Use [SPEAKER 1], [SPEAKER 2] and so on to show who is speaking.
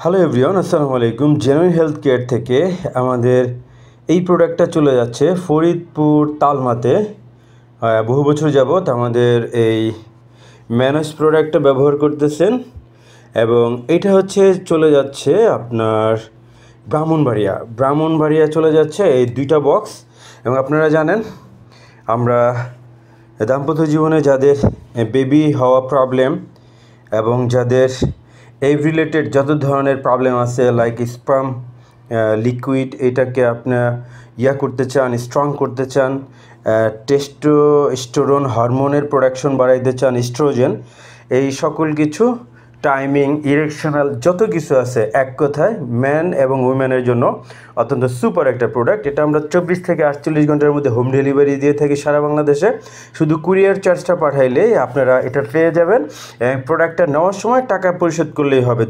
[SPEAKER 1] Hello everyone, আসসালামু আলাইকুম। Genuine health care থেকে আমাদের এই প্রোডাক্টটা চলে যাচ্ছে ফরিদপুর তালমাতে। বহু বছর যাবৎ আমাদের এই ম্যানস প্রোডাক্টটা ব্যবহার করতেছেন এবং এটা হচ্ছে চলে যাচ্ছে আপনার ব্রাহ্মণবাড়িয়া চলে যাচ্ছে এই দুইটা বক্স। এবং আপনারা জানেন আমরা দাম্পত্য জীবনে যাদের বেবি হওয়া প্রবলেম এবং যাদের এই রিলেটেড যত ধরনের প্রবলেম আছে লাইক স্পার্ম লিকুইড, এটাকে আপনার করতে চান, স্ট্রং করতে চান, টেস্টোস্টেরন হরমোনের প্রোডাকশন বাড়াইতে চান, ইস্ট্রোজেন, এই সকল কিছু টাইমিং ইরেকশনাল যত কিছু আছে, এক কথায় ম্যান এবং উইমেনের জন্য অত্যন্ত সুপার একটা প্রোডাক্ট। এটা আমরা 24 থেকে 48 ঘন্টার মধ্যে হোম ডেলিভারি দিয়ে থাকি সারা বাংলাদেশে। শুধু কুরিয়ার চার্জটা পাঠাইলেই আপনারা এটা পেয়ে যাবেন এবং প্রোডাক্টটা নেওয়ার সময় টাকা পরিশোধ করলেই হবে।